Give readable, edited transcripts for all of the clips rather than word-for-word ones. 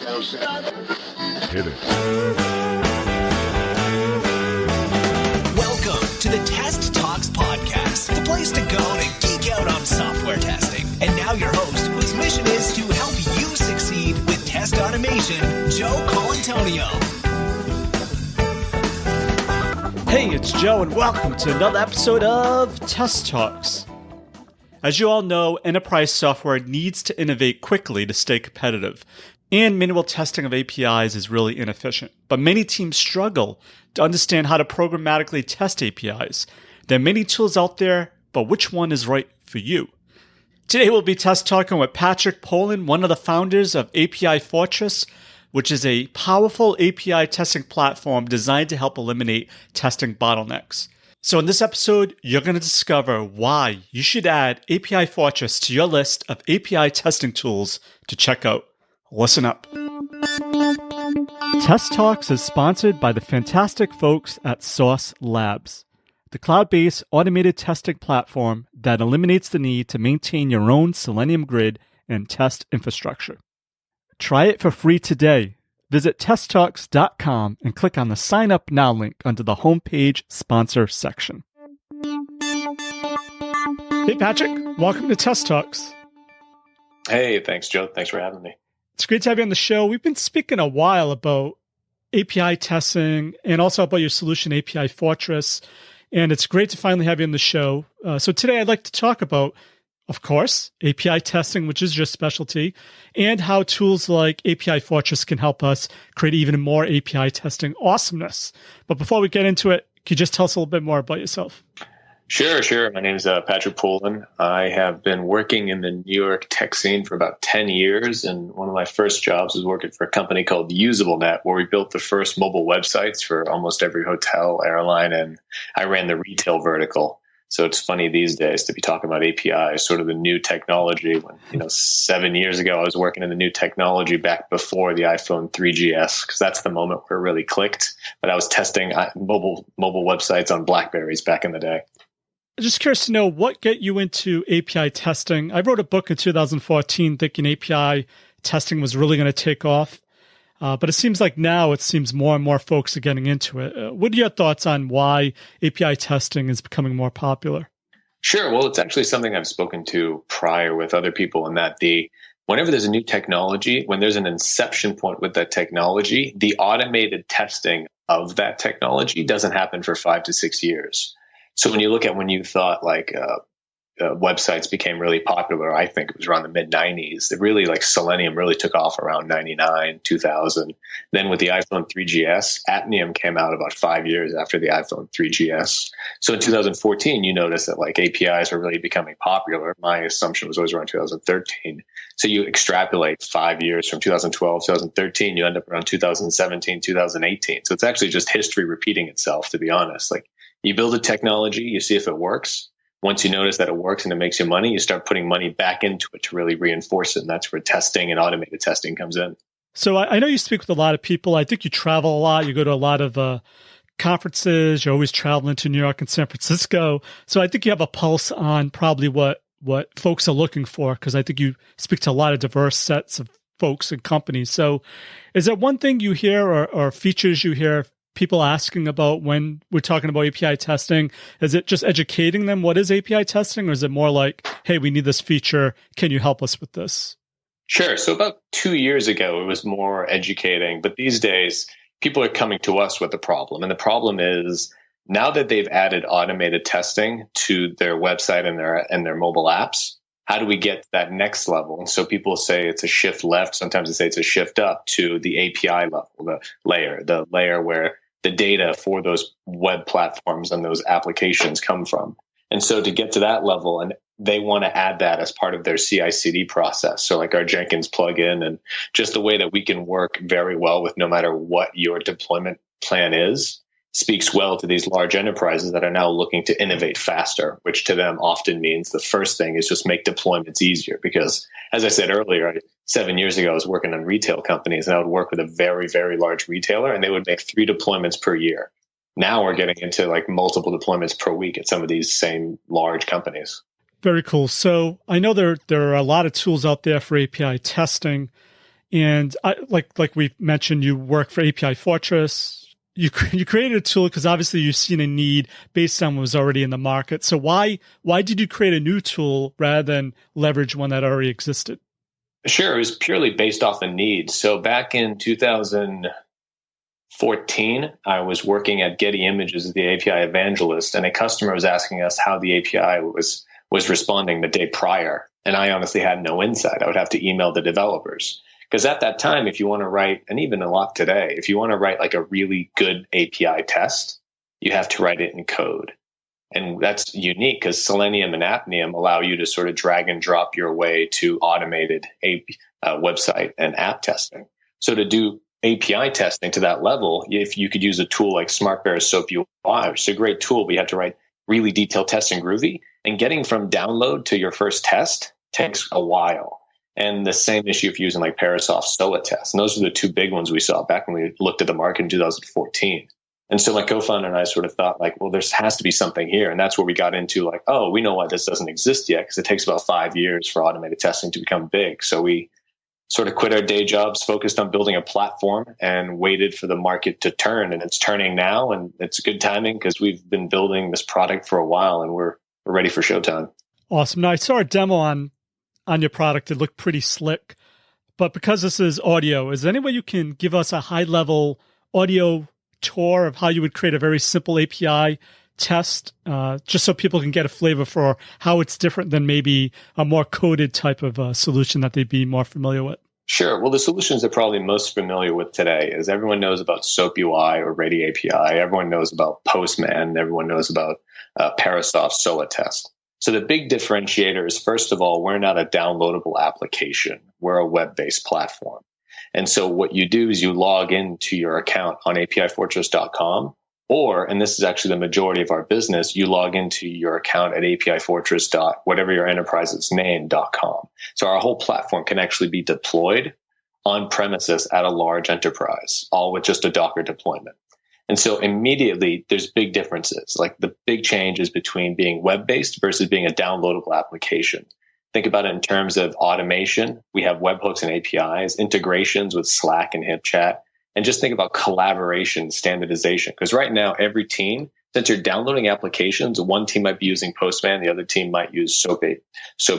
Hit it. Welcome to the Test Talks Podcast, the place to go to geek out on software testing. And now your host, whose mission is to help you succeed with test automation, Joe Colantonio. Hey, it's Joe, and welcome to another episode of Test Talks. As you all know, enterprise software needs to innovate quickly to stay competitive, and manual testing of APIs is really inefficient. But many teams struggle to understand how to programmatically test APIs. There are many tools out there, but which one is right for you? Today we'll be test talking with Patrick Poland, one of the founders of API Fortress, which is a powerful API testing platform designed to help eliminate testing bottlenecks. So in this episode, you're going to discover why you should add API Fortress to your list of API testing tools to check out. Listen up. Test Talks is sponsored by the fantastic folks at Sauce Labs, the cloud-based automated testing platform that eliminates the need to maintain your own Selenium grid and test infrastructure. Try it for free today. Visit testtalks.com and click on the Sign Up Now link under the homepage sponsor section. Hey, Patrick. Welcome to Test Talks. Hey, thanks, Joe. Thanks for having me. It's great to have you on the show. We've been speaking a while about API testing and also about your solution, API Fortress. And it's great to finally have you on the show. So today I'd like to talk about, of course, API testing, which is your specialty, and how tools like API Fortress can help us create even more API testing awesomeness. But before we get into it, can you just tell us a little bit more about yourself? Sure. My name is Patrick Poland. I have been working in the New York tech scene for about 10 years. And one of my first jobs was working for a company called UsableNet, where we built the first mobile websites for almost every hotel, airline, and I ran the retail vertical. So it's funny these days to be talking about APIs, sort of the new technology. When 7 years ago, I was working in the new technology back before the iPhone 3GS, because that's the moment where it really clicked. But I was testing mobile websites on BlackBerries back in the day. I'm just curious to know what got you into API testing. I wrote a book in 2014 thinking API testing was really going to take off. But it seems like now it seems more and more folks are getting into it. What are your thoughts on why API testing is becoming more popular? Sure. Well, it's actually something I've spoken to prior with other people in that whenever there's a new technology, when there's an inception point with that technology, the automated testing of that technology doesn't happen for 5 to 6 years. So when you look at when you thought websites became really popular, I think it was around the mid-90s. It really, Selenium really took off around 99, 2000. Then with the iPhone 3GS, Apnium came out about 5 years after the iPhone 3GS. So in 2014, you notice that APIs were really becoming popular. My assumption was always around 2013. So you extrapolate 5 years from 2012, 2013, you end up around 2017, 2018. So it's actually just history repeating itself, to be honest. You build a technology, you see if it works. Once you notice that it works and it makes you money, you start putting money back into it to really reinforce it. And that's where testing and automated testing comes in. So I know you speak with a lot of people. I think you travel a lot. You go to a lot of conferences. You're always traveling to New York and San Francisco. So I think you have a pulse on probably what folks are looking for, because I think you speak to a lot of diverse sets of folks and companies. So is there one thing you hear or features you hear people asking about when we're talking about API testing? Is it just educating them what is API testing, or is it more like, hey, we need this feature, can you help us with this? Sure. So about 2 years ago, it was more educating, but these days people are coming to us with the problem. And the problem is, now that they've added automated testing to their website and their mobile apps, how do we get to that next level? And so people say it's a shift left. Sometimes they say it's a shift up to the API level, the layer where the data for those web platforms and those applications come from. And so to get to that level, and they want to add that as part of their CI/CD process. So our Jenkins plugin, and just the way that we can work very well with no matter what your deployment plan is, speaks well to these large enterprises that are now looking to innovate faster, which to them often means the first thing is just make deployments easier. Because as I said earlier, 7 years ago, I was working on retail companies, and I would work with a very, very large retailer, and they would make 3 deployments per year. Now we're getting into multiple deployments per week at some of these same large companies. Very cool. So I know there are a lot of tools out there for API testing. And like we mentioned, you work for API Fortress. You created a tool because obviously you've seen a need based on what was already in the market. So why did you create a new tool rather than leverage one that already existed? Sure, it was purely based off a need. So back in 2014, I was working at Getty Images as the API evangelist, and a customer was asking us how the API was responding the day prior. And I honestly had no insight. I would have to email the developers. Because at that time, if you want to write, and even a lot today, if you want to write like a really good API test, you have to write it in code. And that's unique because Selenium and Apnium allow you to sort of drag and drop your way to automated website and app testing. So to do API testing to that level, if you could use a tool like SmartBear Soap UI, which is a great tool, but you have to write really detailed tests in Groovy. And getting from download to your first test takes a while. And the same issue if you're using like Parasoft SOA test. And those are the two big ones we saw back when we looked at the market in 2014. And so my co-founder and I sort of thought like, well, there has to be something here. And that's where we got into like, oh, we know why this doesn't exist yet because it takes about 5 years for automated testing to become big. So we sort of quit our day jobs, focused on building a platform and waited for the market to turn. And it's turning now. And it's good timing because we've been building this product for a while and we're ready for showtime. Awesome. Now I saw a demo on your product. It looked pretty slick, but because this is audio, is there any way you can give us a high level audio tour of how you would create a very simple API test, just so people can get a flavor for how it's different than maybe a more coded type of solution that they'd be more familiar with? Sure. Well, the solutions they're probably most familiar with today is everyone knows about Soap UI or Ready API. Everyone knows about Postman. Everyone knows about Parasoft SOA test. So the big differentiator is, first of all, we're not a downloadable application. We're a web-based platform. And so what you do is you log into your account on apifortress.com, or, and this is actually the majority of our business, you log into your account at apifortress. Whatever your enterprise's name.com. So our whole platform can actually be deployed on premises at a large enterprise, all with just a Docker deployment. And so immediately there's big differences. Like the big change is between being web-based versus being a downloadable application. Think about it in terms of automation. We have webhooks and APIs, integrations with Slack and HipChat, and just think about collaboration, standardization. Because right now, every team, since you're downloading applications, one team might be using Postman, the other team might use Soap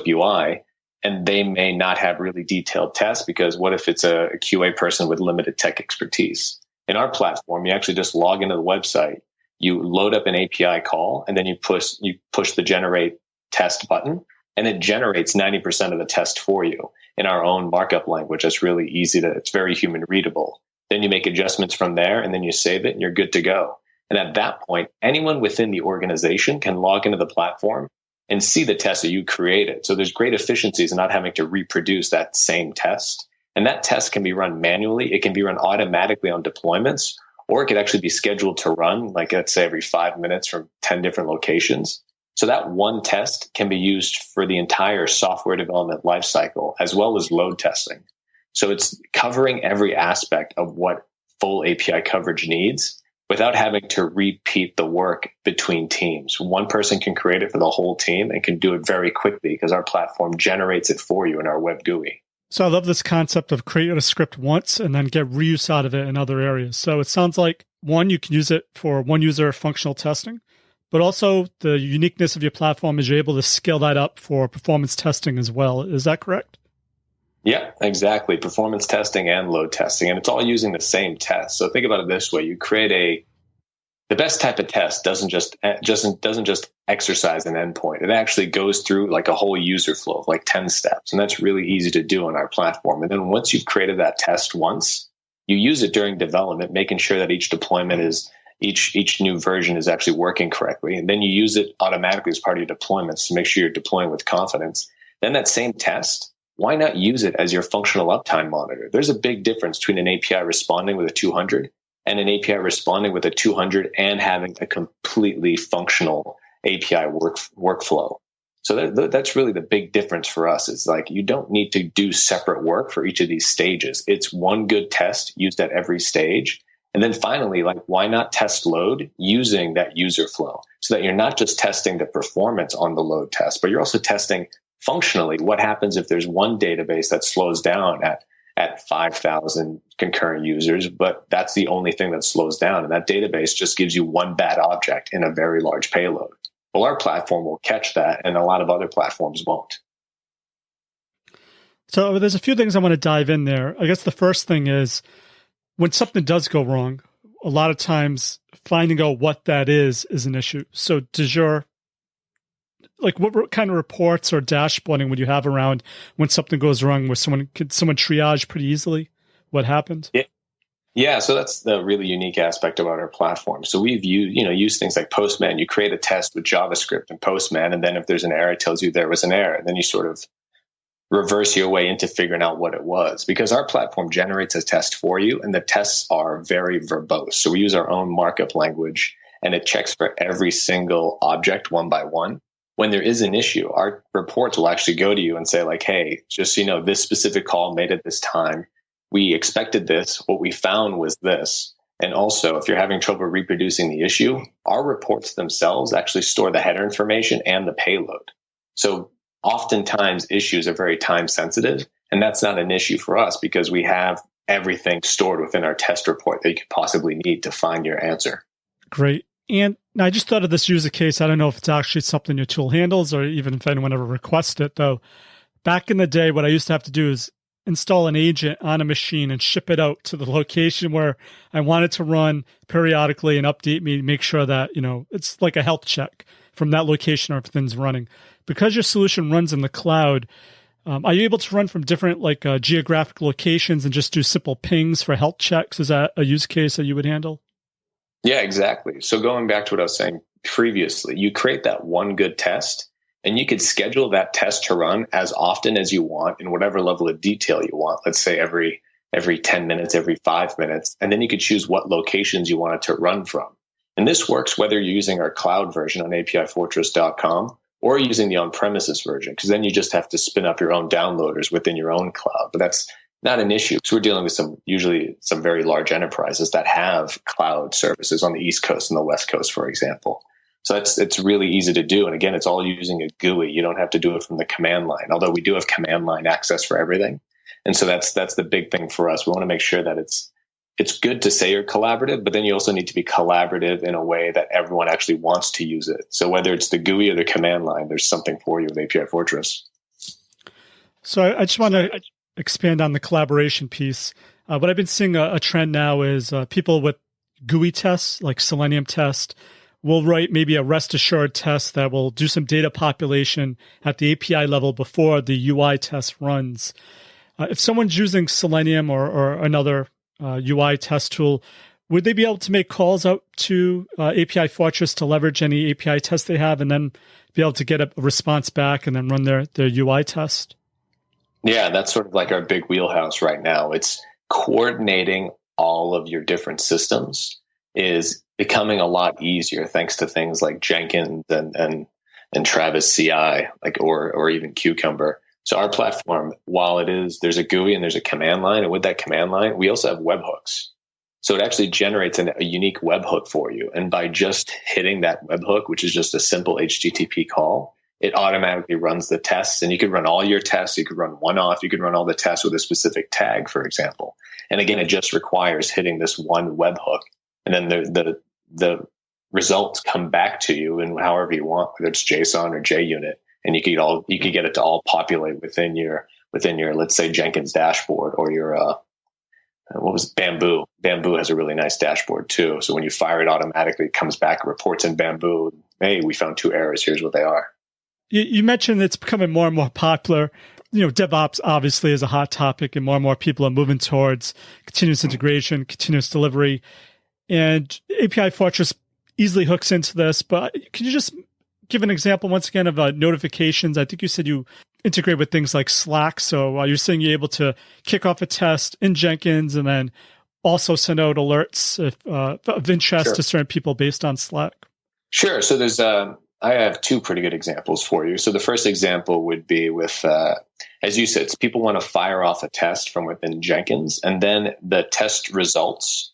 UI, and they may not have really detailed tests because what if it's a QA person with limited tech expertise? In our platform, you actually just log into the website, you load up an API call, and then you push the generate test button, and it generates 90% of the test for you in our own markup language. That's really easy it's very human readable. Then you make adjustments from there, and then you save it, and you're good to go. And at that point, anyone within the organization can log into the platform and see the test that you created. So there's great efficiencies in not having to reproduce that same test. And that test can be run manually. It can be run automatically on deployments, or it could actually be scheduled to run, like let's say every 5 minutes from 10 different locations. So that one test can be used for the entire software development lifecycle, as well as load testing. So it's covering every aspect of what full API coverage needs without having to repeat the work between teams. One person can create it for the whole team and can do it very quickly because our platform generates it for you in our web GUI. So I love this concept of create a script once and then get reuse out of it in other areas. So it sounds like, one, you can use it for one user functional testing, but also the uniqueness of your platform is you're able to scale that up for performance testing as well. Is that correct? Yeah, exactly. Performance testing and load testing, and it's all using the same test. So think about it this way: you create the best type of test doesn't just exercise an endpoint. It actually goes through like a whole user flow of like 10 steps, and that's really easy to do on our platform. And then once you've created that test once, you use it during development, making sure that each deployment is each new version is actually working correctly, and then you use it automatically as part of your deployments to make sure you're deploying with confidence. Then that same test, why not use it as your functional uptime monitor? There's a big difference between an API responding with a 200 and an API responding with a 200 and having a completely functional API workflow. So that's really the big difference for us. It's like you don't need to do separate work for each of these stages. It's one good test used at every stage. And then finally, like, why not test load using that user flow so that you're not just testing the performance on the load test, but you're also testing functionally what happens if there's one database that slows down at at 5,000 concurrent users, but that's the only thing that slows down. And that database just gives you one bad object in a very large payload. Well, our platform will catch that, and a lot of other platforms won't. So there's a few things I want to dive in there. I guess the first thing is when something does go wrong, a lot of times finding out what that is an issue. So does your, like, what kind of reports or dashboarding would you have around when something goes wrong, where someone triage pretty easily what happened? Yeah. So that's the really unique aspect about our platform. So we've used things like Postman. You create a test with JavaScript and Postman, and then if there's an error, it tells you there was an error. And then you sort of reverse your way into figuring out what it was, because our platform generates a test for you, and the tests are very verbose. So we use our own markup language, and it checks for every single object one by one. When there is an issue, our reports will actually go to you and say, like, hey, just so you know, this specific call made at this time. We expected this. What we found was this. And also, if you're having trouble reproducing the issue, our reports themselves actually store the header information and the payload. So oftentimes issues are very time sensitive, and that's not an issue for us because we have everything stored within our test report that you could possibly need to find your answer. Great. And I just thought of this user case. I don't know if it's actually something your tool handles or even if anyone ever requests it, though. Back in the day, what I used to have to do is install an agent on a machine and ship it out to the location where I wanted to run periodically and update me, make sure that, it's like a health check from that location or everything's running. Because your solution runs in the cloud, are you able to run from different geographic locations and just do simple pings for health checks? Is that a use case that you would handle? Yeah, exactly. So going back to what I was saying previously, you create that one good test, and you could schedule that test to run as often as you want in whatever level of detail you want. Let's say every 10 minutes, every 5 minutes, and then you could choose what locations you want it to run from. And this works whether you're using our cloud version on apifortress.com or using the on-premises version, because then you just have to spin up your own downloaders within your own cloud. But that's not an issue. So we're dealing with usually some very large enterprises that have cloud services on the East Coast and the West Coast, for example. So it's really easy to do. And again, it's all using a GUI. You don't have to do it from the command line, although we do have command line access for everything. And so that's the big thing for us. We want to make sure that it's good to say you're collaborative, but then you also need to be collaborative in a way that everyone actually wants to use it. So whether it's the GUI or the command line, there's something for you with API Fortress. So I just want to expand on the collaboration piece. What I've been seeing a trend now is people with GUI tests, like Selenium test, will write maybe a rest assured test that will do some data population at the API level before the UI test runs. If someone's using Selenium or another UI test tool, would they be able to make calls out to API Fortress to leverage any API test they have and then be able to get a response back and then run their UI test? Yeah, that's sort of like our big wheelhouse right now. It's coordinating all of your different systems is becoming a lot easier thanks to things like Jenkins and Travis CI, or even Cucumber. So our platform, while there's a GUI and there's a command line, and with that command line, we also have webhooks. So it actually generates a unique webhook for you. And by just hitting that webhook, which is just a simple HTTP call, it automatically runs the tests. And you could run all your tests. You could run one-off. You could run all the tests with a specific tag, for example. And again, it just requires hitting this one webhook. And then the results come back to you in however you want, whether it's JSON or JUnit. And you could get it to all populate within your, let's say, Jenkins dashboard or your, Bamboo. Bamboo has a really nice dashboard too. So when you fire it automatically, it comes back, reports in Bamboo. Hey, we found 2 errors. Here's what they are. You mentioned it's becoming more and more popular. DevOps obviously is a hot topic, and more people are moving towards continuous integration, continuous delivery. And API Fortress easily hooks into this. But can you just give an example once again of notifications? I think you said you integrate with things like Slack. So you're saying you're able to kick off a test in Jenkins and then also send out alerts of interest to certain people based on Slack. Sure. So I have 2 pretty good examples for you. So the first example would be with, as you said, people want to fire off a test from within Jenkins, and then the test results.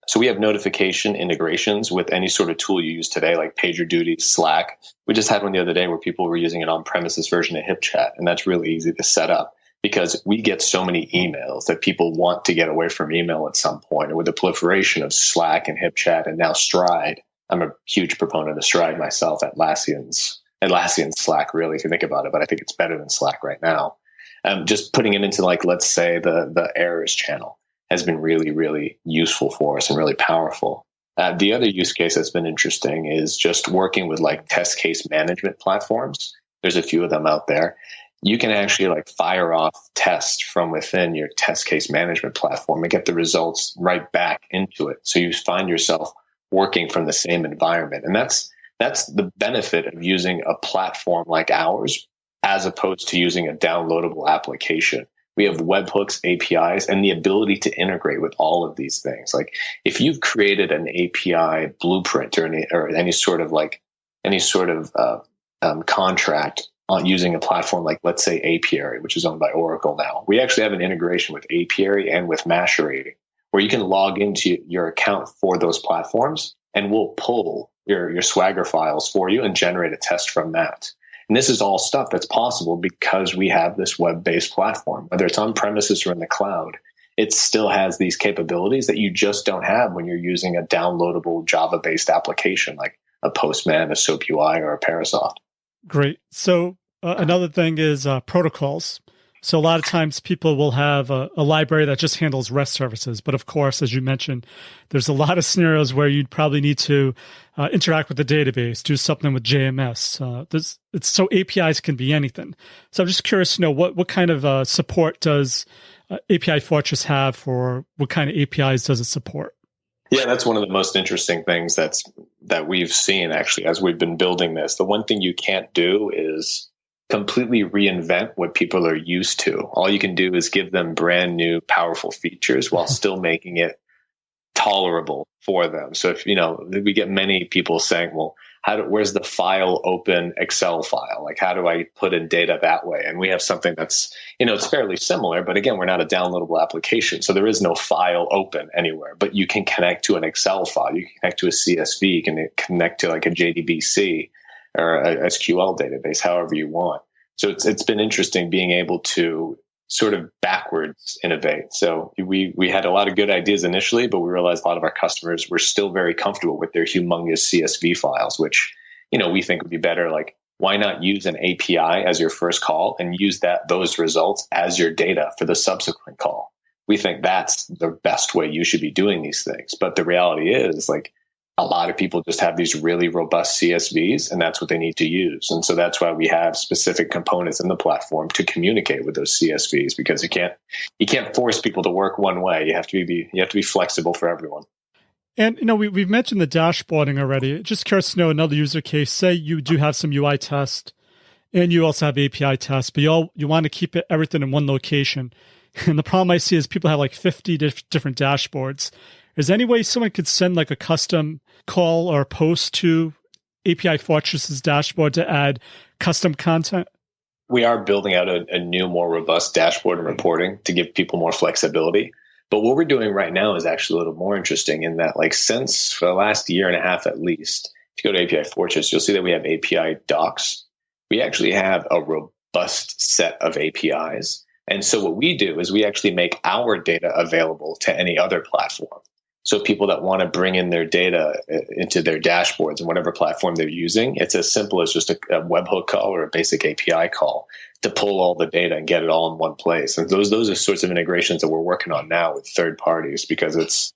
So we have notification integrations with any sort of tool you use today, like PagerDuty, Slack. We just had one the other day where people were using an on-premises version of HipChat, and that's really easy to set up. because we get so many emails that people want to get away from email at some point. And with the proliferation of Slack and HipChat and now Stride, I'm a huge proponent of Stride myself, Atlassian's Slack, really, if you think about it, but I think it's better than Slack right now. Just putting it into, like, let's say the errors channel has been really, really useful for us and really powerful. The other use case that's been interesting is just working with like test case management platforms. There's a few of them out there. You can actually like fire off tests from within your test case management platform and get the results right back into it. So you find yourself working from the same environment. And that's the benefit of using a platform like ours, as opposed to using a downloadable application. We have webhooks, APIs, and the ability to integrate with all of these things. Like if you've created an API blueprint or any sort of contract on using a platform like, let's say, Apiary, which is owned by Oracle now, we actually have an integration with Apiary and with Mashable, where you can log into your account for those platforms, and we'll pull your Swagger files for you and generate a test from that. And this is all stuff that's possible because we have this web-based platform. Whether it's on premises or in the cloud, it still has these capabilities that you just don't have when you're using a downloadable Java-based application like a Postman, a SoapUI, or a Parasoft. Great. So another thing is protocols. So a lot of times people will have a library that just handles REST services. But of course, as you mentioned, there's a lot of scenarios where you'd probably need to interact with the database, do something with JMS. So APIs can be anything. So I'm just curious to know what kind of support does API Fortress have, for what kind of APIs does it support? Yeah, that's one of the most interesting things that we've seen actually as we've been building this. The one thing you can't do is completely reinvent what people are used to. All you can do is give them brand new, powerful features while still making it tolerable for them. So if, we get many people saying, well, where's the file open Excel file? Like, how do I put in data that way? And we have something that's, it's fairly similar, but again, we're not a downloadable application. So there is no file open anywhere, but you can connect to an Excel file. You can connect to a CSV. You can connect to like a JDBC or a SQL database, however you want. So it's been interesting being able to sort of backwards innovate. So we had a lot of good ideas initially, but we realized a lot of our customers were still very comfortable with their humongous CSV files, which, we think would be better. Like, why not use an API as your first call and use those results as your data for the subsequent call? We think that's the best way you should be doing these things. But the reality is, like, a lot of people just have these really robust CSVs, and that's what they need to use. And so that's why we have specific components in the platform to communicate with those CSVs, because you can't force people to work one way. You have to be flexible for everyone. And we've mentioned the dashboarding already. Just curious to know another use case. Say you do have some UI test, and you also have API tests, but you want to keep everything in one location. And the problem I see is people have like 50 different dashboards. Is there any way someone could send like a custom call or post to API Fortress's dashboard to add custom content? We are building out a new, more robust dashboard and reporting to give people more flexibility. But what we're doing right now is actually a little more interesting in that, like, since for the last year and a half at least, if you go to API Fortress, you'll see that we have API docs. We actually have a robust set of APIs. And so what we do is we actually make our data available to any other platform. So people that want to bring in their data into their dashboards and whatever platform they're using, it's as simple as just a webhook call or a basic API call to pull all the data and get it all in one place. And those are sorts of integrations that we're working on now with third parties, because it's,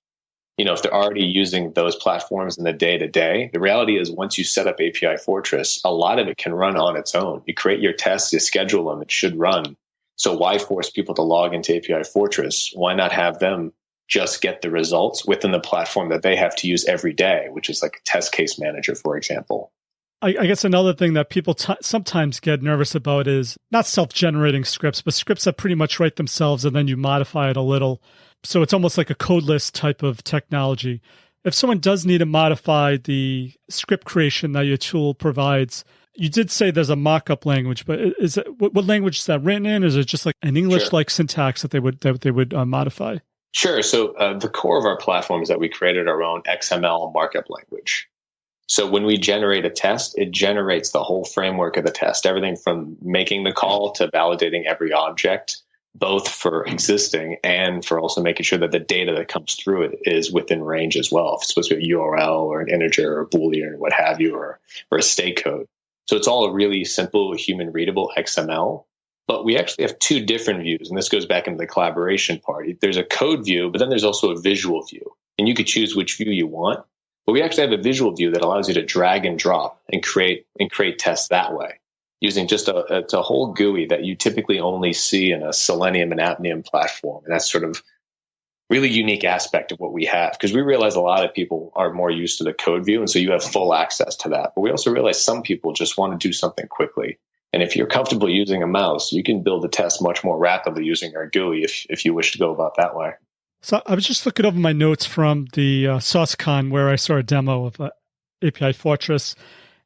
if they're already using those platforms in the day-to-day, the reality is once you set up API Fortress, a lot of it can run on its own. You create your tests, you schedule them, it should run. So why force people to log into API Fortress? Why not have them just get the results within the platform that they have to use every day, which is like a test case manager, for example? I guess another thing that people sometimes get nervous about is not self-generating scripts, but scripts that pretty much write themselves and then you modify it a little. So it's almost like a codeless type of technology. If someone does need to modify the script creation that your tool provides, you did say there's a mock-up language, but is it, what language is that written in? Is it just like an English-like syntax that they would modify? Sure. So the core of our platform is that we created our own XML markup language. So when we generate a test, it generates the whole framework of the test, everything from making the call to validating every object both for existing and for also making sure that the data that comes through it is within range as well. If it's supposed to be a URL or an integer or a Boolean or what have you, or a state code. So it's all a really simple human readable XML. But we actually have two different views. And this goes back into the collaboration part. There's a code view, but then there's also a visual view. And you could choose which view you want. But we actually have a visual view that allows you to drag and drop and create tests that way, using just it's a whole GUI that you typically only see in a Selenium and Appium platform. And that's sort of really unique aspect of what we have, because we realize a lot of people are more used to the code view. And so you have full access to that. But we also realize some people just want to do something quickly. And if you're comfortable using a mouse, you can build a test much more rapidly using our GUI if you wish to go about that way. So I was just looking over my notes from the SauceCon where I saw a demo of API Fortress,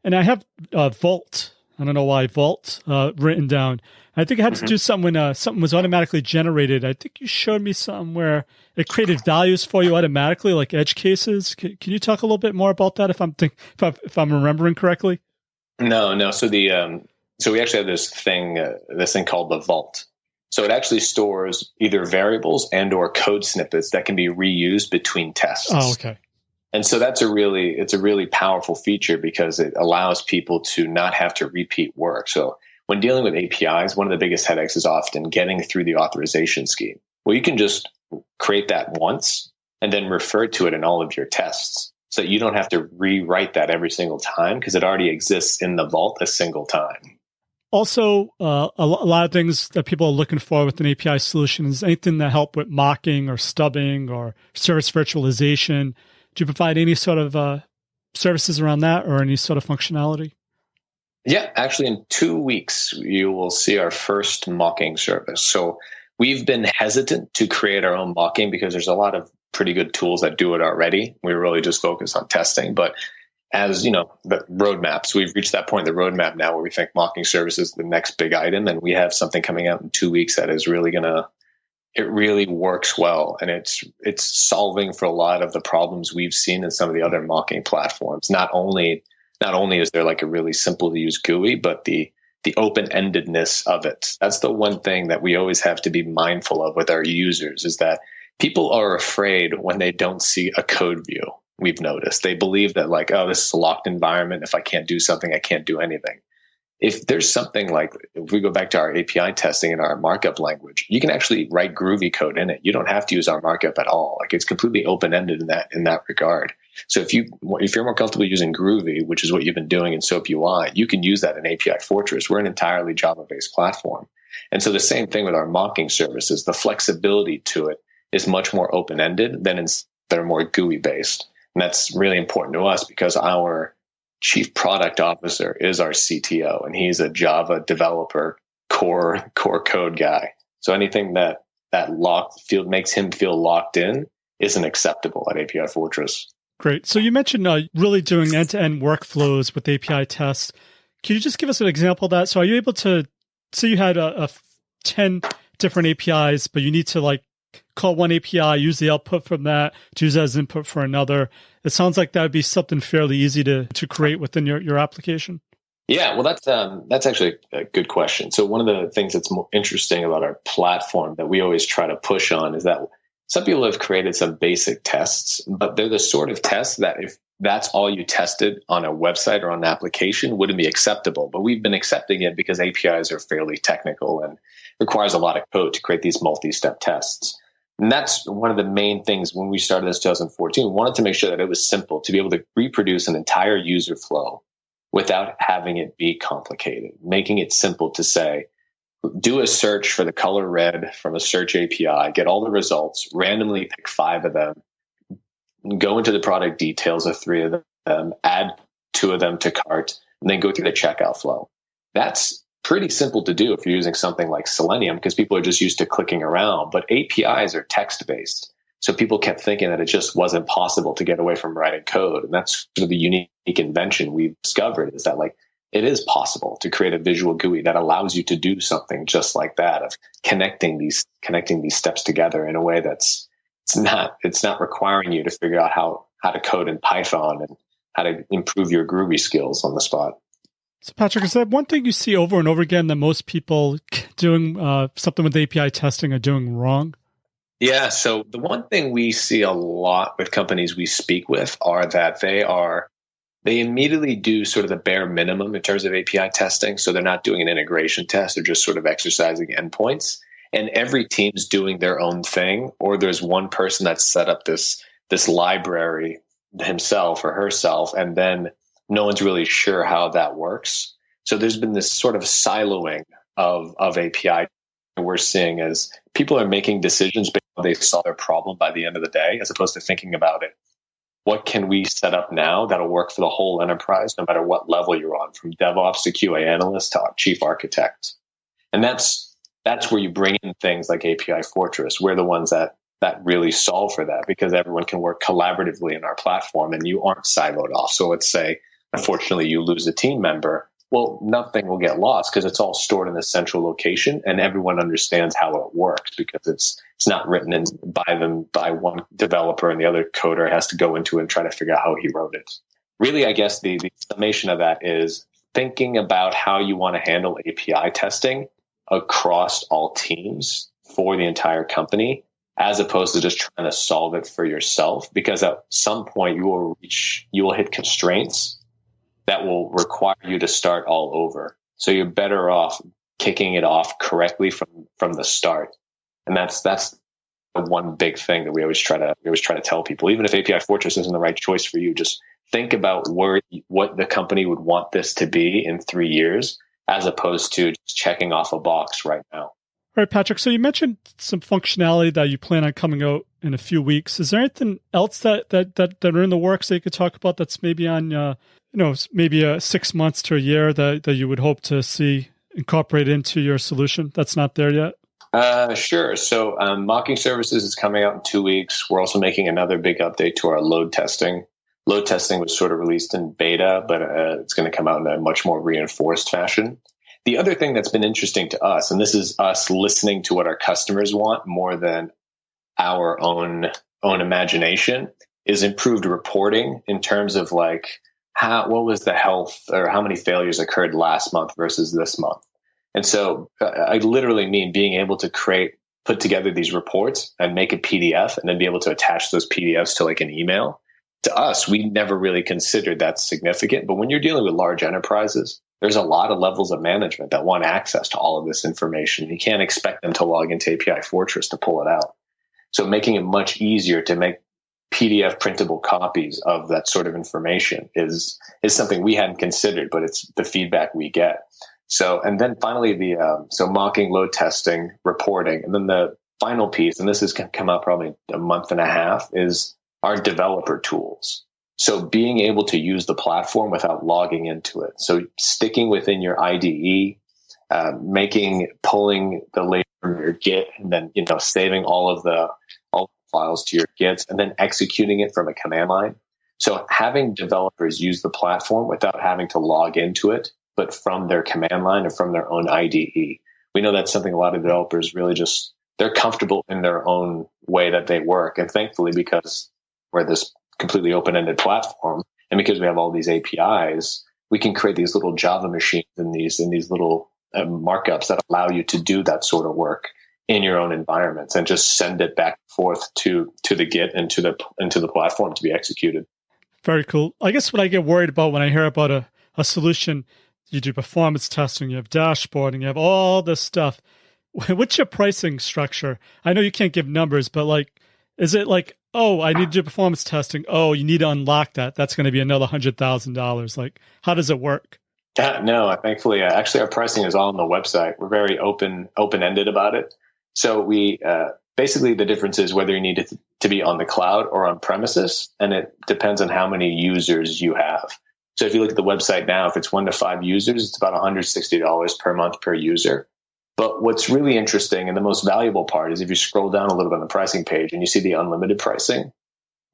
and I have Vault. I don't know why Vault written down. I think I had to do something when something was automatically generated. I think you showed me something where it created values for you automatically, like edge cases. Can you talk a little bit more about that if I'm remembering correctly? No. So we actually have this thing called the Vault. So it actually stores either variables and or code snippets that can be reused between tests. Oh, okay. And so it's a really powerful feature because it allows people to not have to repeat work. So when dealing with APIs, one of the biggest headaches is often getting through the authorization scheme. Well, you can just create that once and then refer to it in all of your tests, so that you don't have to rewrite that every single time because it already exists in the Vault a single time. Also, a lot of things that people are looking for with an API solution is anything that help with mocking or stubbing or service virtualization. Do you provide any sort of services around that or any sort of functionality? Yeah, actually, in 2 weeks, you will see our first mocking service. So we've been hesitant to create our own mocking because there's a lot of pretty good tools that do it already. We really just focus on testing. But as you know, the roadmaps, we've reached that point in the roadmap now where we think mocking service is the next big item. And we have something coming out in 2 weeks that is really it really works well. And it's solving for a lot of the problems we've seen in some of the other mocking platforms. Not only is there like a really simple to use GUI, but the open-endedness of it. That's the one thing that we always have to be mindful of with our users, is that people are afraid when they don't see a code view. We've noticed they believe that like, oh, this is a locked environment. If I can't do something, I can't do anything. If there's something like, if we go back to our API testing in our markup language, you can actually write Groovy code in it. You don't have to use our markup at all. Like, it's completely open-ended in that regard. So if you're more comfortable using Groovy, which is what you've been doing in SOAP UI, you can use that in API Fortress. We're an entirely Java-based platform. And so the same thing with our mocking services, the flexibility to it is much more open-ended than they're more GUI-based. And that's really important to us because our chief product officer is our CTO, and he's a Java developer, core code guy. So anything that makes him feel locked in isn't acceptable at API Fortress. Great. So you mentioned really doing end-to-end workflows with API tests. Can you just give us an example of that? So are you able to, say you had 10 different APIs, but you need to like call one API, use the output from that, to use that as input for another. It sounds like that would be something fairly easy to create within your application. Yeah, well, that's actually a good question. So one of the things that's more interesting about our platform that we always try to push on is that some people have created some basic tests, but they're the sort of tests that if that's all you tested on a website or on an application wouldn't be acceptable. But we've been accepting it because APIs are fairly technical and requires a lot of code to create these multi-step tests. And that's one of the main things when we started this 2014. We wanted to make sure that it was simple to be able to reproduce an entire user flow without having it be complicated, making it simple to say, do a search for the color red from a search API, get all the results, randomly pick 5 of them, go into the product details of 3 of them, add 2 of them to cart, and then go through the checkout flow. That's pretty simple to do if you're using something like Selenium because people are just used to clicking around. But APIs are text-based. So people kept thinking that it just wasn't possible to get away from writing code. And that's sort of the unique invention we've discovered, is that like it is possible to create a visual GUI that allows you to do something just like that, of connecting these steps together in a way that's it's not requiring you to figure out how to code in Python and how to improve your Groovy skills on the spot. So, Patrick, is that one thing you see over and over again that most people doing something with API testing are doing wrong? Yeah. So the one thing we see a lot with companies we speak with are that they immediately do sort of the bare minimum in terms of API testing. So they're not doing an integration test. They're just sort of exercising endpoints. And every team's doing their own thing, or there's one person that's set up this library himself or herself, and then no one's really sure how that works. So there's been this sort of siloing of API we're seeing as people are making decisions based on they solve their problem by the end of the day, as opposed to thinking about it. What can we set up now that'll work for the whole enterprise, no matter what level you're on, from DevOps to QA analyst to chief architect? And that's where you bring in things like API Fortress. We're the ones that really solve for that, because everyone can work collaboratively in our platform and you aren't siloed off. So let's say, unfortunately, you lose a team member. Well, nothing will get lost because it's all stored in a central location and everyone understands how it works, because it's not written in by one developer and the other coder has to go into it and try to figure out how he wrote it. Really, I guess the summation of that is thinking about how you want to handle API testing across all teams for the entire company, as opposed to just trying to solve it for yourself, because at some point you will hit constraints that will require you to start all over. So you're better off kicking it off correctly from the start. And that's the one big thing that we always try to tell people. Even if API Fortress isn't the right choice for you, just think about what the company would want this to be in 3 years, as opposed to just checking off a box right now. All right, Patrick. So you mentioned some functionality that you plan on coming out in a few weeks. Is there anything else that are in the works that you could talk about that's maybe on, maybe 6 months to a year that you would hope to see incorporated into your solution that's not there yet? Sure. So mocking services is coming out in 2 weeks. We're also making another big update to our load testing. Load testing was sort of released in beta, but it's going to come out in a much more reinforced fashion. The other thing that's been interesting to us, and this is us listening to what our customers want more than our own imagination, is improved reporting in terms of like what was the health or how many failures occurred last month versus this month. And so I literally mean being able to put together these reports and make a PDF and then be able to attach those PDFs to like an email. To us, we never really considered that significant. But when you're dealing with large enterprises, there's a lot of levels of management that want access to all of this information. You can't expect them to log into API Fortress to pull it out. So making it much easier to make PDF printable copies of that sort of information is something we hadn't considered, but it's the feedback we get. So, and then finally so mocking, load testing, reporting, and then the final piece, and this is going to come out probably a month and a half, is our developer tools. So being able to use the platform without logging into it. So sticking within your IDE, pulling the layer from your Git, and then saving all the files to your Gits, and then executing it from a command line. So having developers use the platform without having to log into it, but from their command line or from their own IDE. We know that's something a lot of developers really they're comfortable in their own way that they work. And thankfully, because we're this completely open-ended platform, and because we have all these APIs, we can create these little Java machines and these little markups that allow you to do that sort of work in your own environments and just send it back and forth to the Git and into the platform to be executed. Very cool. I guess what I get worried about when I hear about a solution, you do performance testing, you have dashboarding, you have all this stuff. What's your pricing structure? I know you can't give numbers, but is it like, oh, I need to do performance testing. Oh, you need to unlock that. That's going to be another $100,000. How does it work? No, thankfully, actually, our pricing is all on the website. We're very open-ended about it. So we basically the difference is whether you need it to be on the cloud or on premises, and it depends on how many users you have. So if you look at the website now, if it's 1 to 5 users, it's about $160 per month per user. But what's really interesting and the most valuable part is if you scroll down a little bit on the pricing page and you see the unlimited pricing,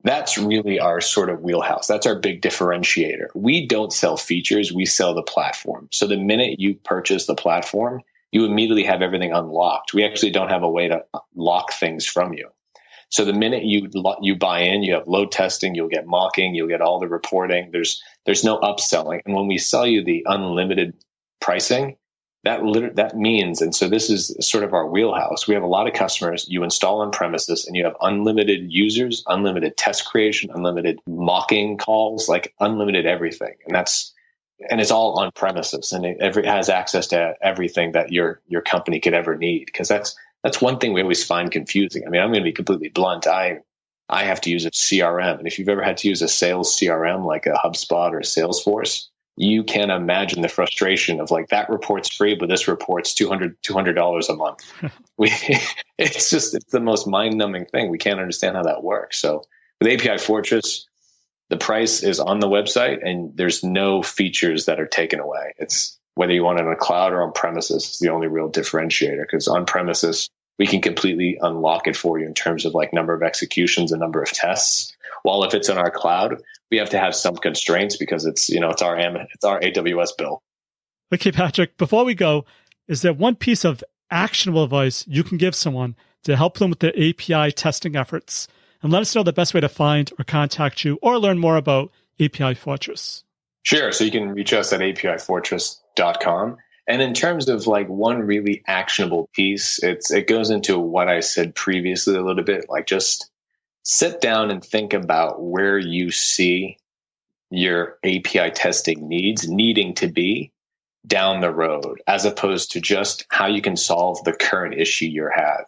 that's really our sort of wheelhouse. That's our big differentiator. We don't sell features, we sell the platform. So the minute you purchase the platform, you immediately have everything unlocked. We actually don't have a way to lock things from you. So the minute you buy in, you have load testing, you'll get mocking, you'll get all the reporting. There's no upselling. And when we sell you the unlimited pricing, that means, and so this is sort of our wheelhouse. We have a lot of customers. You install on premises, and you have unlimited users, unlimited test creation, unlimited mocking calls, like unlimited everything. And it's all on premises, and it has access to everything that your company could ever need. Because that's one thing we always find confusing. I mean, I'm going to be completely blunt. I have to use a CRM, and if you've ever had to use a sales CRM like a HubSpot or a Salesforce, you can imagine the frustration of like, that report's free, but this report's $200 a month. It's the most mind-numbing thing. We can't understand how that works. So with API Fortress, the price is on the website, and there's no features that are taken away. It's whether you want it on a cloud or on premises, it's the only real differentiator, because on premises, we can completely unlock it for you in terms of like number of executions and number of tests. While if it's in our cloud, we have to have some constraints because it's our AWS bill. Okay, Patrick, before we go, is there one piece of actionable advice you can give someone to help them with their API testing efforts? And let us know the best way to find or contact you or learn more about API Fortress. Sure. So you can reach us at apifortress.com. And in terms of like one really actionable piece, it goes into what I said previously a little bit, like just sit down and think about where you see your API testing needing to be down the road, as opposed to just how you can solve the current issue you have,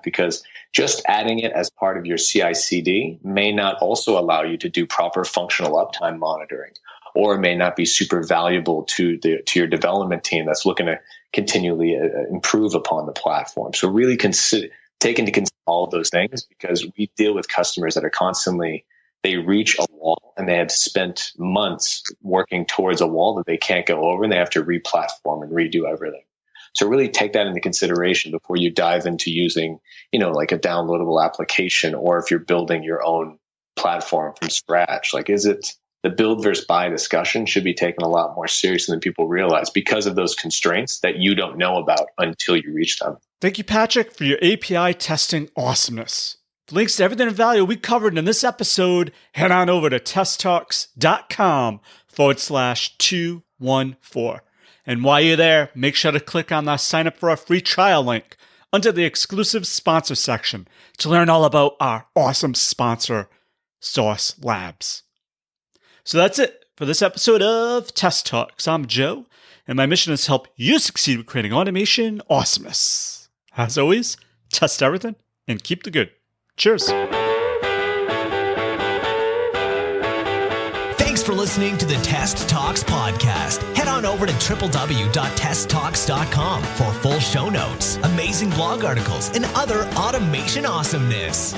because just adding it as part of your CI/CD may not also allow you to do proper functional uptime monitoring, or may not be super valuable to your development team that's looking to continually improve upon the platform. So really take into consideration all of those things, because we deal with customers that are constantly, they reach a wall and they have spent months working towards a wall that they can't go over, and they have to re-platform and redo everything. So really take that into consideration before you dive into using, like a downloadable application, or if you're building your own platform from scratch. Like, the build versus buy discussion should be taken a lot more seriously than people realize, because of those constraints that you don't know about until you reach them. Thank you, Patrick, for your API testing awesomeness. For links to everything of value we covered in this episode, head on over to testtalks.com/214. And while you're there, make sure to click on that sign up for a free trial link under the exclusive sponsor section to learn all about our awesome sponsor, Sauce Labs. So that's it for this episode of Test Talks. I'm Joe, and my mission is to help you succeed with creating automation awesomeness. As always, test everything and keep the good. Cheers. Thanks for listening to the Test Talks podcast. Head on over to www.testtalks.com for full show notes, amazing blog articles, and other automation awesomeness.